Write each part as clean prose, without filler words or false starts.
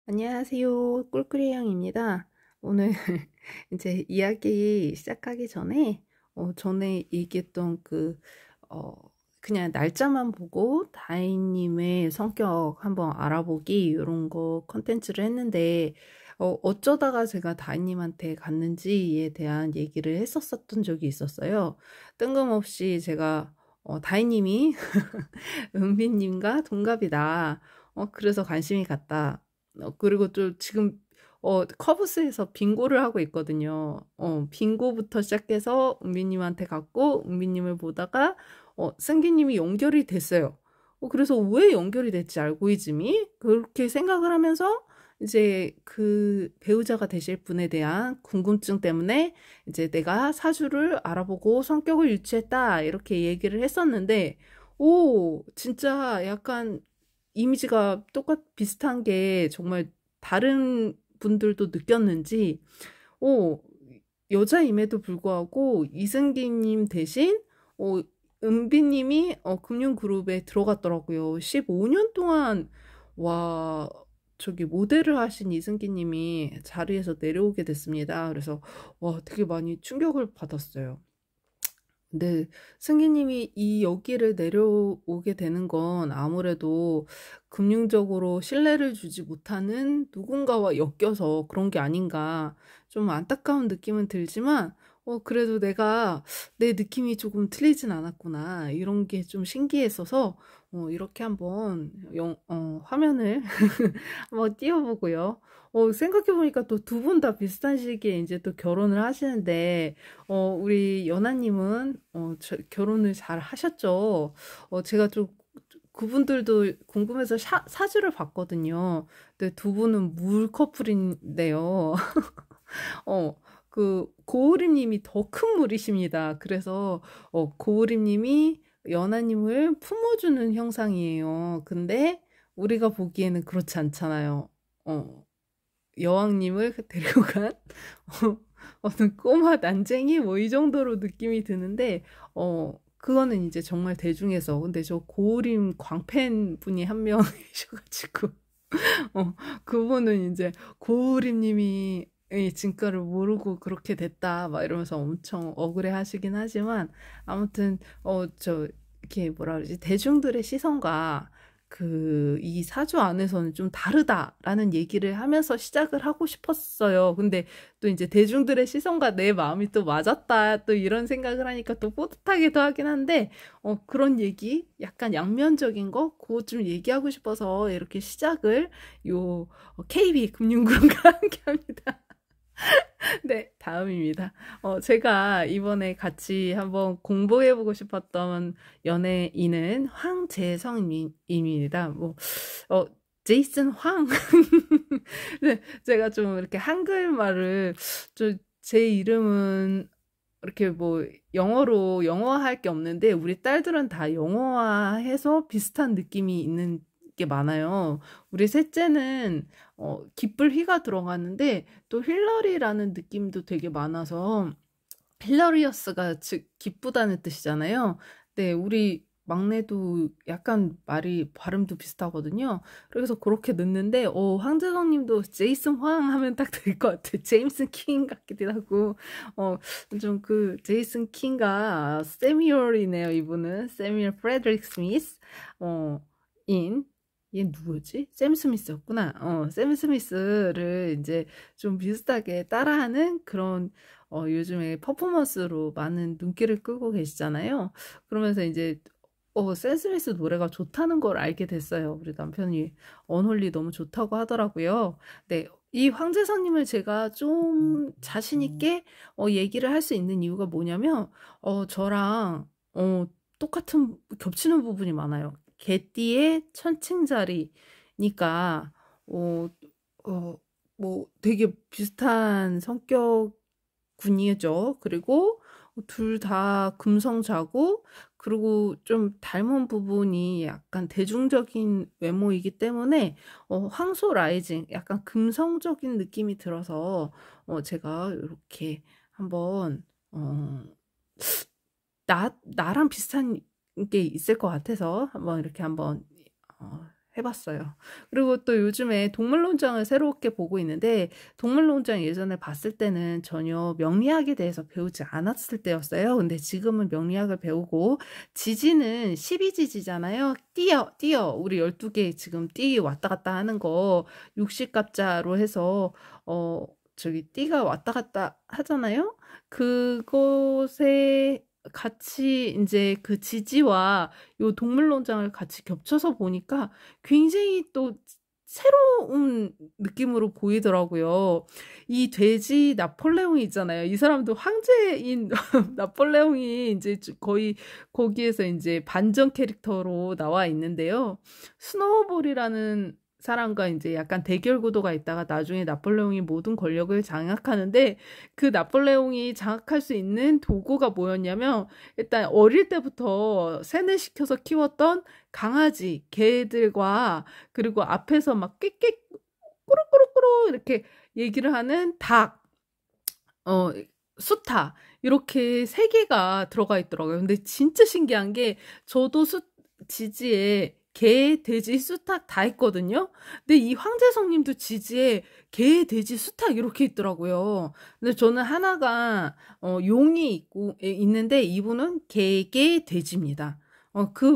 안녕하세요. 꿀꿀이양입니다. 오늘 이제 이야기 시작하기 전에 전에 얘기했던 어, 그냥 날짜만 보고 다인님의 성격 한번 알아보기 이런 거 컨텐츠를 했는데 어쩌다가 제가 다인님한테 갔는지에 대한 얘기를 했었던 적이 있었어요. 뜬금없이 제가 다인님이 은비님과 동갑이다. 그래서 관심이 갔다. 그리고 또 지금 커브스에서 빙고를 하고 있거든요. 빙고부터 시작해서 은비님한테 갔고 은비님을 보다가 승기님이 연결이 됐어요. 그래서 왜 연결이 됐지 알고리즘이 그렇게 생각을 하면서 이제 그 배우자가 되실 분에 대한 궁금증 때문에 이제 내가 사주를 알아보고 성격을 유추했다 이렇게 얘기를 했었는데 오 진짜 약간 이미지가 비슷한 게 정말 다른 분들도 느꼈는지, 오, 여자임에도 불구하고 이승기님 대신, 은비님이 금융그룹에 들어갔더라고요. 15년 동안, 와, 저기 모델을 하신 이승기님이 자리에서 내려오게 됐습니다. 그래서, 와, 되게 많이 충격을 받았어요. 네, 승기님이 이 여기를 내려오게 되는 건 아무래도 금융적으로 신뢰를 주지 못하는 누군가와 엮여서 그런 게 아닌가 좀 안타까운 느낌은 들지만, 그래도 내 느낌이 조금 틀리진 않았구나. 이런 게 좀 신기했어서, 이렇게 한번 화면을 한번 띄워보고요. 생각해보니까 또 두 분 다 비슷한 시기에 이제 또 결혼을 하시는데, 우리 연하님은 결혼을 잘 하셨죠. 제가 좀 그분들도 궁금해서 사주를 봤거든요. 근데 두 분은 물 커플인데요. 고우림님이 더 큰 물이십니다. 그래서 고우림님이 연하님을 품어주는 형상이에요. 근데 우리가 보기에는 그렇지 않잖아요. 어, 여왕님을 데리고 간 어느 꼬마 난쟁이 뭐 이 정도로 느낌이 드는데 그거는 이제 정말 대중에서 근데 저 고우림 광팬 분이 한 명이셔가지고 그분은 이제 고우림님이 이 진가를 모르고 그렇게 됐다 막 이러면서 엄청 억울해 하시긴 하지만 아무튼 이렇게 뭐라 그러지 대중들의 시선과 이 사주 안에서는 좀 다르다라는 얘기를 하면서 시작을 하고 싶었어요. 근데 또 이제 대중들의 시선과 내 마음이 또 맞았다 또 이런 생각을 하니까 또 뿌듯하기도 하긴 한데 그런 얘기 약간 양면적인 거 그거 좀 얘기하고 싶어서 이렇게 시작을 요 KB 금융그룹과 함께 합니다. 네, 다음입니다. 제가 이번에 같이 한번 공부해보고 싶었던 연예인은 황재성입니다. 어, 제이슨 황. 네, 제가 좀 이렇게 한글말을, 제 이름은 이렇게 뭐 영어할 게 없는데 우리 딸들은 다 영어화해서 비슷한 느낌이 있는 게 많아요. 우리 셋째는 기쁠 희가 들어가는데 또 힐러리라는 느낌도 되게 많아서 힐러리어스가 즉 기쁘다는 뜻이잖아요. 네, 우리 막내도 약간 말이 발음도 비슷하거든요. 그래서 그렇게 넣는데 황재성 님도 제이슨 황 하면 딱 될 것 같아. 제임스 킹 같기도 하고 좀 제이슨 킹과 세미얼이네요. 이분은 세미얼 프레드릭 스미스 인 얘 누구지? 샘 스미스였구나. 샘 스미스를 이제 좀 비슷하게 따라하는 그런 요즘에 퍼포먼스로 많은 눈길을 끌고 계시잖아요. 그러면서 이제 샘 스미스 노래가 좋다는 걸 알게 됐어요. 우리 남편이 언홀리 너무 좋다고 하더라고요. 네, 이 황제선님을 제가 좀 자신 있게 얘기를 할 수 있는 이유가 뭐냐면 저랑 똑같은 겹치는 부분이 많아요. 개띠의 천칭자리니까 어, 어, 뭐 되게 비슷한 성격군이죠. 그리고 둘 다 금성자고 그리고 좀 닮은 부분이 약간 대중적인 외모이기 때문에 황소 라이징 약간 금성적인 느낌이 들어서 제가 이렇게 한번 나랑 비슷한 게 있을 것 같아서 한번 이렇게 한번 해봤어요. 그리고 또 요즘에 동물농장을 새롭게 보고 있는데, 동물농장 예전에 봤을 때는 전혀 명리학에 대해서 배우지 않았을 때였어요. 근데 지금은 명리학을 배우고, 지지는 12지지잖아요. 띠어. 우리 12개 지금 띠 왔다 갔다 하는 거, 60갑자로 해서, 저기 띠가 왔다 갔다 하잖아요. 그곳에 같이 이제 그 지지와 요 동물농장을 같이 겹쳐서 보니까 굉장히 또 새로운 느낌으로 보이더라고요. 이 돼지 나폴레옹이 있잖아요. 이 사람도 황제인 나폴레옹이 이제 거의 거기에서 이제 반전 캐릭터로 나와 있는데요. 스노우볼이라는 사람과 이제 약간 대결 구도가 있다가 나중에 나폴레옹이 모든 권력을 장악하는데, 그 나폴레옹이 장악할 수 있는 도구가 뭐였냐면, 일단 어릴 때부터 세뇌시켜서 키웠던 강아지, 개들과, 그리고 앞에서 막 꽥꽥 꾸룩꾸룩꾸룩 이렇게 얘기를 하는 닭, 수탉, 이렇게 세 개가 들어가 있더라고요. 근데 진짜 신기한 게, 저도 지지에 개, 돼지, 수탉 다 있거든요. 근데 이 황재성님도 지지에 개, 돼지, 수탉 이렇게 있더라고요. 근데 저는 하나가 용이 있는데, 이분은 개, 돼지입니다.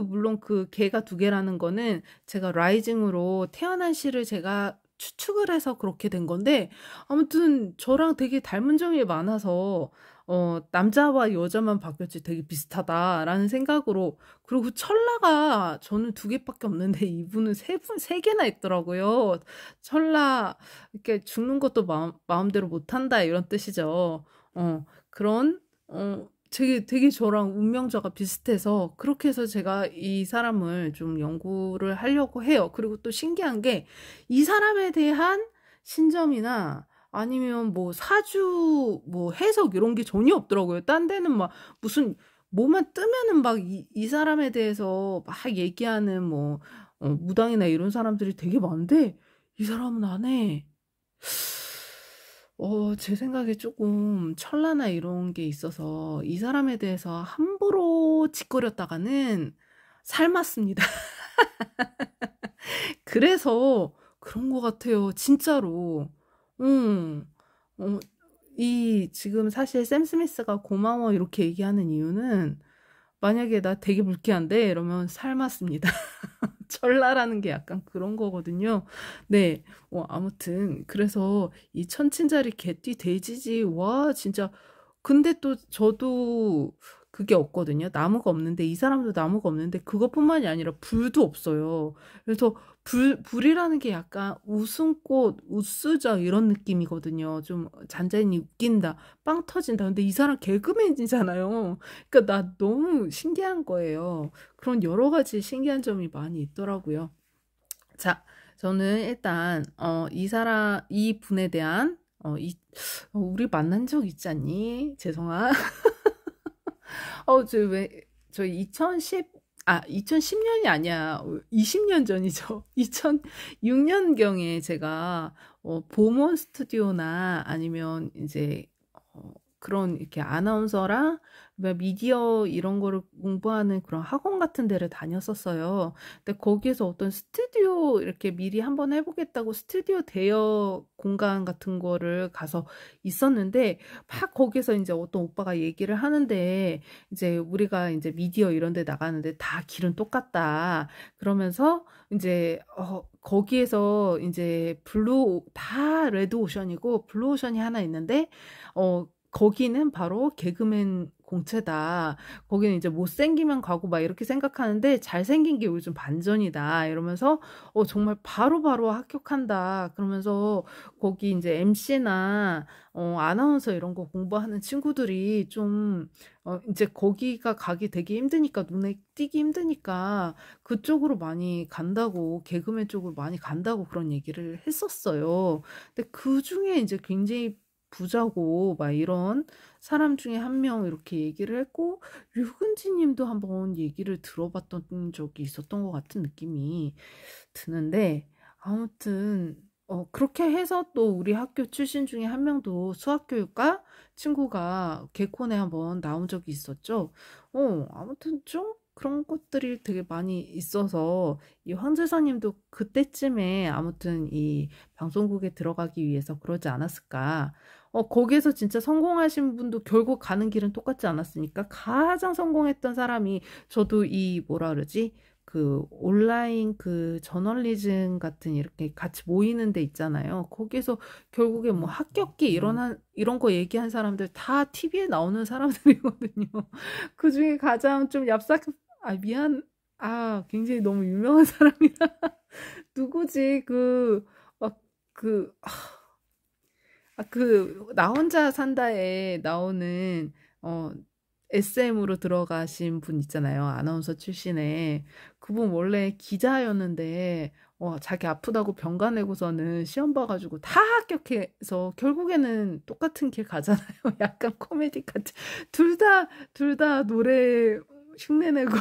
물론 그 개가 2개라는 거는 제가 라이징으로 태어난 시를 제가 추측을 해서 그렇게 된 건데, 아무튼 저랑 되게 닮은 점이 많아서 남자와 여자만 바뀌었지 되게 비슷하다라는 생각으로. 그리고 철라가 저는 2개밖에 없는데 이분은 3개나 있더라고요. 철라, 이렇게 죽는 것도 마음대로 못한다 이런 뜻이죠. 그런, 되게 저랑 운명자가 비슷해서 그렇게 해서 제가 이 사람을 좀 연구를 하려고 해요. 그리고 또 신기한 게, 이 사람에 대한 신점이나 아니면 뭐 사주 뭐 해석 이런 게 전혀 없더라고요. 딴 데는 막 무슨 뭐만 뜨면은 막 이 사람에 대해서 막 얘기하는 뭐 무당이나 이런 사람들이 되게 많은데, 이 사람은 안 해. 제 생각에 조금 철라나 이런 게 있어서 이 사람에 대해서 함부로 짓거렸다가는 삶았습니다. 그래서 그런 것 같아요. 진짜로. 음, 어, 지금 사실 샘 스미스가 고마워 이렇게 얘기하는 이유는, 만약에 나 되게 불쾌한데 이러면 삶았습니다. 철라라는 게 약간 그런 거거든요. 네. 아무튼 그래서 이 천친자리 개띠 돼지지, 와 진짜. 근데 또 저도 그게 없거든요. 나무가 없는데, 이 사람도 나무가 없는데, 그것뿐만이 아니라 불도 없어요. 그래서 불이라는 게 약간 웃음꽃, 웃수저 이런 느낌이거든요. 좀 잔잔히 웃긴다, 빵 터진다. 근데 이 사람 개그맨이잖아요. 그러니까 나 너무 신기한 거예요. 그런 여러 가지 신기한 점이 많이 있더라고요. 자, 저는 일단 이 분에 대한 우리 만난 적 있지 않니? 죄송아. 저희 2010년이 아니야. 20년 전이죠. 2006년경에 제가, 보몬 스튜디오나 아니면 이제, 그런 이렇게 아나운서랑 미디어 이런 거를 공부하는 그런 학원 같은 데를 다녔었어요. 근데 거기에서 어떤 스튜디오 이렇게 미리 한번 해보겠다고 스튜디오 대여 공간 같은 거를 가서 있었는데, 막 거기서 이제 어떤 오빠가 얘기를 하는데, 이제 우리가 이제 미디어 이런 데 나가는데 다 길은 똑같다. 그러면서 이제 거기에서 이제 다 레드 오션이고 블루 오션이 하나 있는데, 거기는 바로 개그맨 공채다. 거기는 이제 못생기면 가고 막 이렇게 생각하는데, 잘생긴 게 요즘 반전이다. 이러면서 정말 바로바로 합격한다. 그러면서 거기 이제 MC나 아나운서 이런 거 공부하는 친구들이 좀 이제 거기가 가기 되게 힘드니까, 눈에 띄기 힘드니까 그쪽으로 많이 간다고, 개그맨 쪽으로 많이 간다고 그런 얘기를 했었어요. 근데 그 중에 이제 굉장히 부자고 막 이런 사람 중에 한 명 이렇게 얘기를 했고, 류근지 님도 한번 얘기를 들어봤던 적이 있었던 것 같은 느낌이 드는데, 아무튼 그렇게 해서 또 우리 학교 출신 중에 한 명도 수학교육과 친구가 개콘에 한번 나온 적이 있었죠. 아무튼 좀 그런 것들이 되게 많이 있어서 이 황제사님도 그때쯤에 아무튼 이 방송국에 들어가기 위해서 그러지 않았을까. 거기에서 진짜 성공하신 분도 결국 가는 길은 똑같지 않았으니까 가장 성공했던 사람이 저도 이 뭐라 그러지? 그 온라인 그 저널리즘 같은 이렇게 같이 모이는 데 있잖아요. 거기에서 결국에 뭐 합격기 이런 거 얘기한 사람들 다 TV에 나오는 사람들이거든요. 그 중에 가장 좀 미안, 굉장히 너무 유명한 사람이라. 누구지? 나 혼자 산다에 나오는, SM으로 들어가신 분 있잖아요. 아나운서 출신에. 그분 원래 기자였는데, 자기 아프다고 병가 내고서는 시험 봐가지고 다 합격해서 결국에는 똑같은 길 가잖아요. 약간 코미디 같이. 둘 다 노래 흉내내고.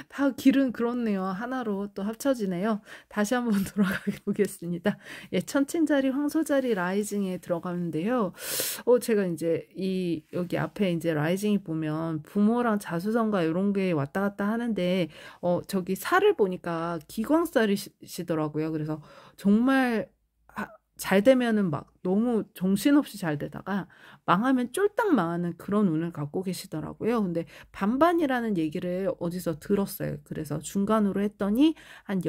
다 길은 그렇네요. 하나로 또 합쳐지네요. 다시 한번 돌아가 보겠습니다. 예, 천칭자리, 황소자리 라이징에 들어가는데요. 제가 이제 여기 앞에 이제 라이징이 보면 부모랑 자수성가 이런 게 왔다 갔다 하는데, 저기 살을 보니까 기광살이시더라고요. 그래서 정말 잘 되면은 막 너무 정신없이 잘 되다가 망하면 쫄딱 망하는 그런 운을 갖고 계시더라고요. 근데 반반이라는 얘기를 어디서 들었어요. 그래서 중간으로 했더니 한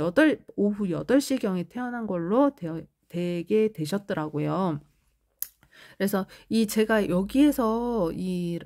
오후 8시경에 태어난 걸로 되게 되셨더라고요. 그래서 제가 여기에서 이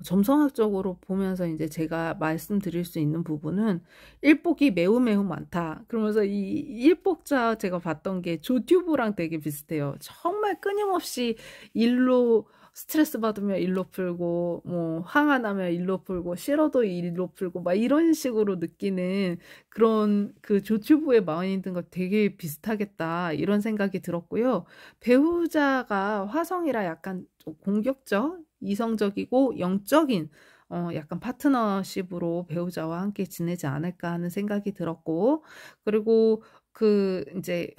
점성학적으로 보면서 이제 제가 말씀드릴 수 있는 부분은 일복이 매우 매우 많다. 그러면서 이 일복자 제가 봤던 게 조튜브랑 되게 비슷해요. 정말 끊임없이 일로 스트레스 받으면 일로 풀고, 뭐, 화가 나면 일로 풀고, 싫어도 일로 풀고, 막 이런 식으로 느끼는 그런 그 조튜브의 마인드가 되게 비슷하겠다. 이런 생각이 들었고요. 배우자가 화성이라 약간 좀 공격적, 이성적이고 영적인 약간 파트너십으로 배우자와 함께 지내지 않을까 하는 생각이 들었고, 그리고 이제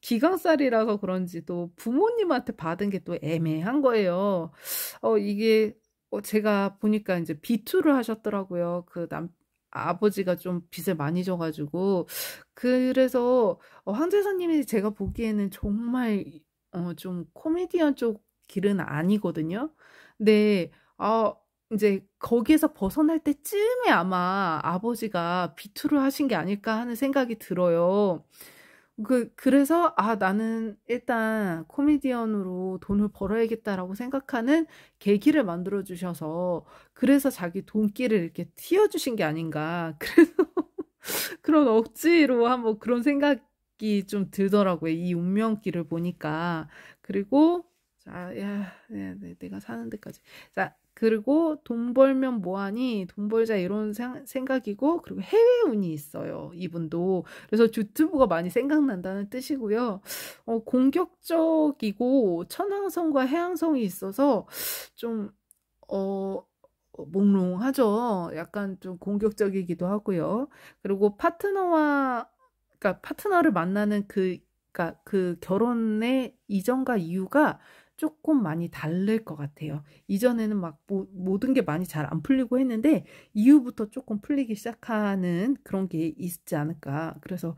기강살이라서 그런지 또 부모님한테 받은 게 또 애매한 거예요. 이게 제가 보니까 이제 비투를 하셨더라고요. 아버지가 좀 빚을 많이 져가지고. 그래서 황제사님이 제가 보기에는 정말 좀 코미디언 쪽 길은 아니거든요. 근데 이제 거기에서 벗어날 때쯤에 아마 아버지가 비투를 하신 게 아닐까 하는 생각이 들어요. 그래서 나는 일단 코미디언으로 돈을 벌어야겠다라고 생각하는 계기를 만들어 주셔서, 그래서 자기 돈길을 이렇게 틔워주신 게 아닌가. 그래서 그런 억지로 한번 그런 생각이 좀 들더라고요. 이 운명길을 보니까. 그리고 내가 사는 데까지. 자, 그리고 돈 벌면 뭐하니? 돈 벌자 이런 생각이고, 그리고 해외 운이 있어요. 이분도. 그래서 유튜브가 많이 생각난다는 뜻이고요. 공격적이고 천왕성과 해왕성이 있어서 좀 몽롱하죠. 약간 좀 공격적이기도 하고요. 그리고 그러니까 파트너를 만나는 그러니까 그 결혼의 이전과 이유가 조금 많이 다를 것 같아요. 이전에는 막 모든 게 많이 잘 안 풀리고 했는데 이후부터 조금 풀리기 시작하는 그런 게 있지 않을까. 그래서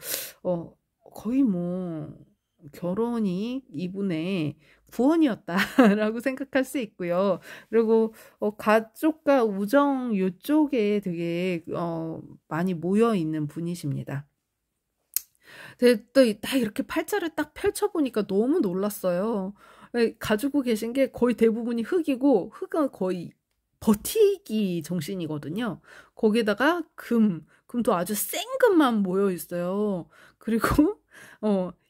거의 뭐 결혼이 이분의 구원이었다라고 생각할 수 있고요. 그리고 가족과 우정 이쪽에 되게 많이 모여 있는 분이십니다. 또 딱 이렇게 팔자를 딱 펼쳐보니까 너무 놀랐어요. 가지고 계신 게 거의 대부분이 흙이고, 흙은 거의 버티기 정신이거든요. 거기다가 금도 아주 센 금만 모여 있어요. 그리고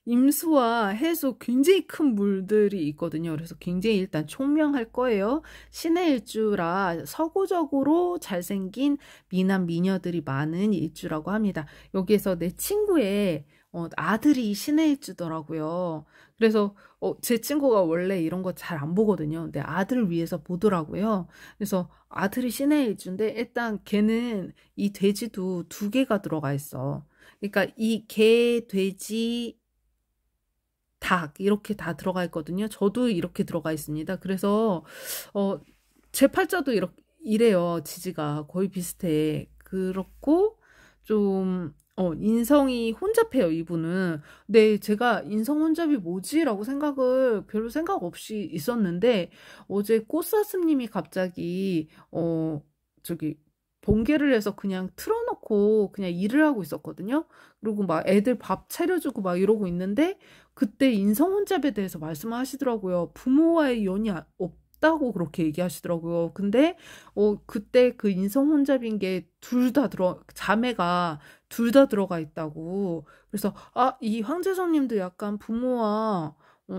임수와 해수 굉장히 큰 물들이 있거든요. 그래서 굉장히 일단 총명할 거예요. 신의 일주라 서구적으로 잘생긴 미남 미녀들이 많은 일주라고 합니다. 여기에서 내 친구의 아들이 신의 일주더라고요. 그래서 제 친구가 원래 이런 거 잘 안 보거든요. 근데 아들을 위해서 보더라고요. 그래서 아들이 신의 일주인데 일단 걔는 이 돼지도 2개가 들어가 있어. 그러니까 이 개, 돼지, 닭 이렇게 다 들어가 있거든요. 저도 이렇게 들어가 있습니다. 그래서 제 팔자도 이래요. 지지가 거의 비슷해. 그렇고 좀 인성이 혼잡해요, 이분은. 네, 제가 인성 혼잡이 뭐지라고 생각을 별로 생각 없이 있었는데 어제 꽃사슴님이 갑자기 저기 번개를 해서 그냥 틀어놓고 그냥 일을 하고 있었거든요. 그리고 막 애들 밥 차려주고 막 이러고 있는데 그때 인성 혼잡에 대해서 말씀하시더라고요. 부모와의 연이 없다고 그렇게 얘기하시더라고요. 근데 그때 그 인성 혼잡인 게 둘 다 자매가 둘 다 들어가 있다고. 그래서 이 황재성님도 약간 부모와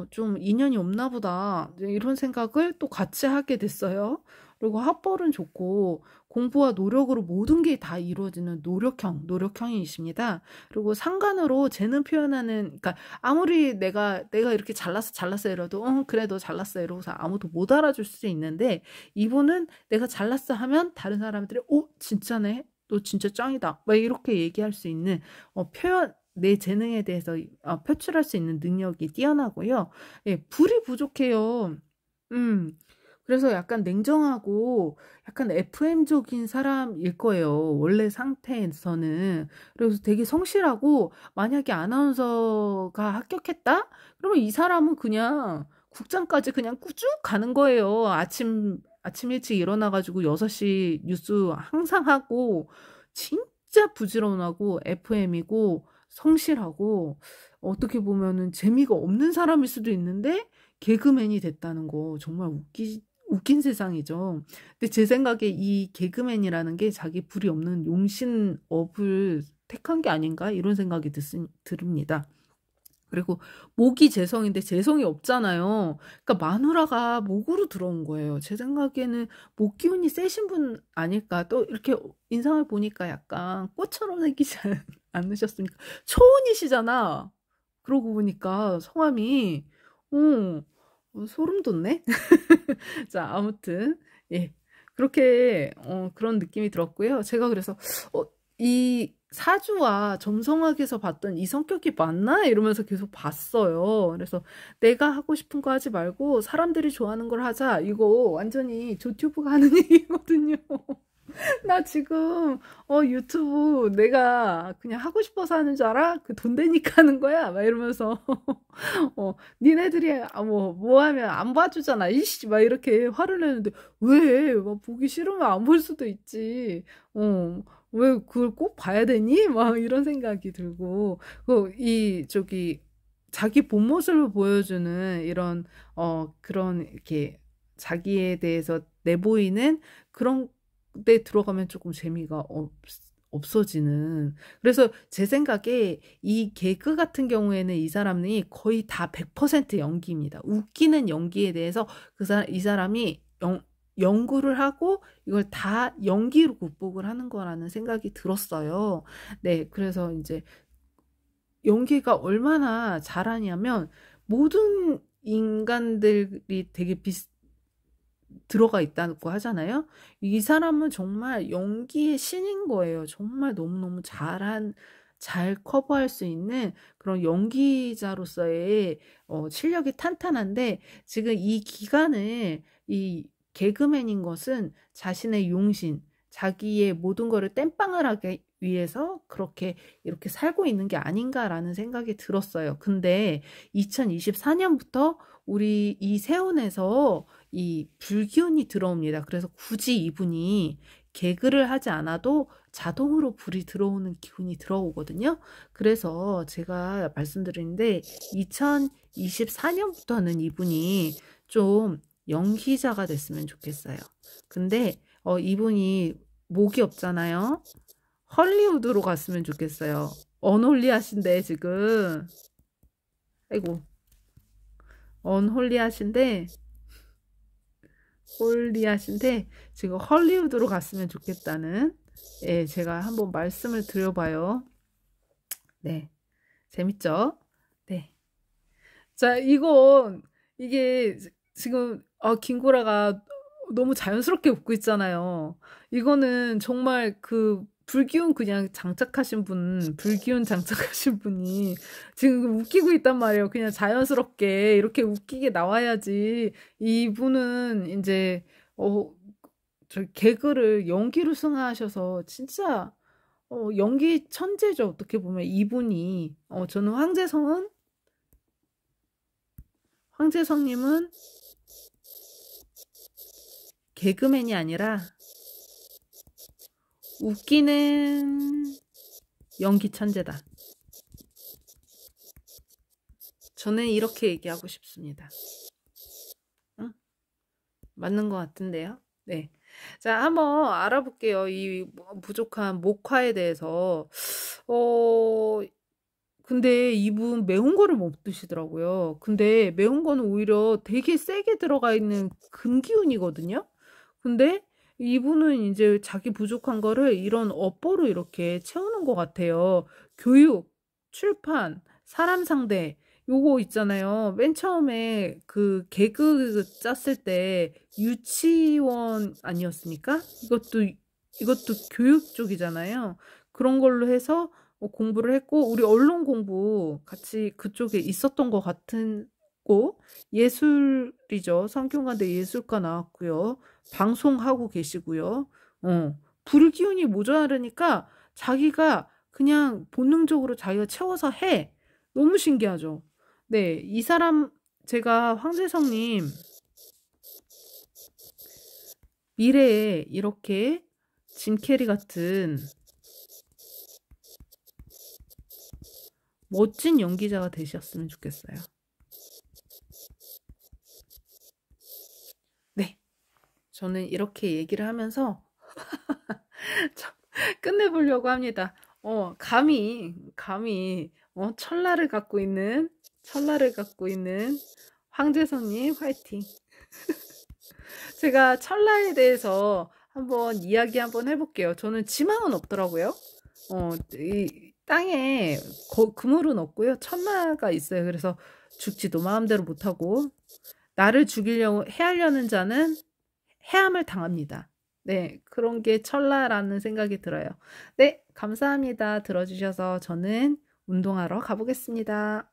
좀 인연이 없나 보다 이런 생각을 또 같이 하게 됐어요. 그리고 학벌은 좋고 공부와 노력으로 모든 게 다 이루어지는 노력형이십니다. 그리고 상관으로 재능 표현하는, 그러니까 아무리 내가 이렇게 잘났어 이러도 그래 너 잘났어 이러고서 아무도 못 알아줄 수 있는데 이분은 내가 잘났어 하면 다른 사람들이 진짜네 너 진짜 짱이다 막 이렇게 얘기할 수 있는 내 재능에 대해서 표출할 수 있는 능력이 뛰어나고요. 예, 불이 부족해요. 그래서 약간 냉정하고 약간 FM적인 사람일 거예요. 원래 상태에서는. 그래서 되게 성실하고 만약에 아나운서가 합격했다? 그러면 이 사람은 그냥 국장까지 그냥 꾸쭉 가는 거예요. 아침 일찍 일어나가지고 6시 뉴스 항상 하고 진짜 부지런하고 FM이고 성실하고 어떻게 보면은 재미가 없는 사람일 수도 있는데 개그맨이 됐다는 거 정말 웃긴 세상이죠. 근데 제 생각에 이 개그맨이라는 게 자기 불이 없는 용신업을 택한 게 아닌가 이런 생각이 듭니다. 그리고 목이 재성인데 재성이 없잖아요. 그러니까 마누라가 목으로 들어온 거예요. 제 생각에는 목 기운이 세신 분 아닐까. 또 이렇게 인상을 보니까 약간 꽃처럼 생기지 않으셨습니까? 초은이시잖아. 그러고 보니까 성함이 소름 돋네. 자, 아무튼 예. 그렇게 그런 느낌이 들었고요. 제가 그래서 이 사주와 점성학에서 봤던 이 성격이 맞나? 이러면서 계속 봤어요. 그래서 내가 하고 싶은 거 하지 말고 사람들이 좋아하는 걸 하자. 이거 완전히 조튜브가 하는 얘기거든요. 나 지금 유튜브 내가 그냥 하고 싶어서 하는 줄 알아? 그 돈 되니까 하는 거야? 막 이러면서 니네들이 뭐 하면 안 봐주잖아 이씨 막 이렇게 화를 내는데 왜? 막 보기 싫으면 안 볼 수도 있지. 왜 그걸 꼭 봐야 되니? 막 이런 생각이 들고 저기 자기 본 모습을 보여주는 이런 그런 이렇게 자기에 대해서 내보이는 그런 데 들어가면 조금 재미가 없어지는. 그래서 제 생각에 이 개그 같은 경우에는 이 사람이 거의 다 100% 연기입니다. 웃기는 연기에 대해서 이 사람이 연구를 하고 이걸 다 연기로 극복을 하는 거라는 생각이 들었어요. 네, 그래서 이제 연기가 얼마나 잘하냐면 모든 인간들이 되게 들어가 있다고 하잖아요. 이 사람은 정말 연기의 신인 거예요. 정말 너무너무 잘 커버할 수 있는 그런 연기자로서의 실력이 탄탄한데 지금 이 기간을 이 개그맨인 것은 자신의 용신, 자기의 모든 거를 땜빵을 하기 위해서 그렇게 이렇게 살고 있는 게 아닌가라는 생각이 들었어요. 근데 2024년부터 우리 이 세운에서 이 불기운이 들어옵니다. 그래서 굳이 이분이 개그를 하지 않아도 자동으로 불이 들어오는 기운이 들어오거든요. 그래서 제가 말씀드리는데 2024년부터는 이분이 좀 연기자가 됐으면 좋겠어요. 근데 이분이 목이 없잖아요. 헐리우드로 갔으면 좋겠어요. 언홀리하신데 지금 아이고 언홀리하신데 홀리하신데 지금 헐리우드로 갔으면 좋겠다는 제가 한번 말씀을 드려봐요. 네, 재밌죠? 네. 자, 이게 지금 김구라가 너무 자연스럽게 웃고 있잖아요. 이거는 정말 그 불기운 장착하신 분이 지금 웃기고 있단 말이에요. 그냥 자연스럽게 이렇게 웃기게 나와야지. 이분은 이제 저 개그를 연기로 승화하셔서 진짜 연기 천재죠. 어떻게 보면 이분이 저는 황재성님은 개그맨이 아니라 웃기는 연기 천재다. 저는 이렇게 얘기하고 싶습니다. 응? 맞는 것 같은데요. 네. 자, 한번 알아볼게요. 이 부족한 목화에 대해서. 어, 근데 이분 매운 거를 못 드시더라고요. 근데 매운 거는 오히려 되게 세게 들어가 있는 금기운이거든요. 근데 이분은 이제 자기 부족한 거를 이런 업보로 이렇게 채우는 것 같아요. 교육, 출판, 사람 상대, 요거 있잖아요. 맨 처음에 그 개그 짰을 때 유치원 아니었습니까? 이것도 교육 쪽이잖아요. 그런 걸로 해서 공부를 했고, 우리 언론 공부 같이 그쪽에 있었던 것 같은 고, 예술이죠. 성균관대 예술과 나왔고요. 방송하고 계시고요. 불기운이 모자르니까 자기가 그냥 본능적으로 자기가 채워서 해. 너무 신기하죠. 네, 이 사람 제가 황재성님 미래에 이렇게 짐 캐리 같은 멋진 연기자가 되셨으면 좋겠어요. 네, 저는 이렇게 얘기를 하면서 끝내보려고 합니다. 감히 철라를 갖고 있는 황재성님 화이팅. 제가 철라에 대해서 한번 이야기 한번 해볼게요. 저는 지망은 없더라고요. 이 땅에 그물은 없고요. 천마가 있어요. 그래서 죽지도 마음대로 못하고 나를 죽이려고 해하려는 자는 해함을 당합니다. 네, 그런 게 철라라는 생각이 들어요. 네, 감사합니다. 들어주셔서 저는 운동하러 가보겠습니다.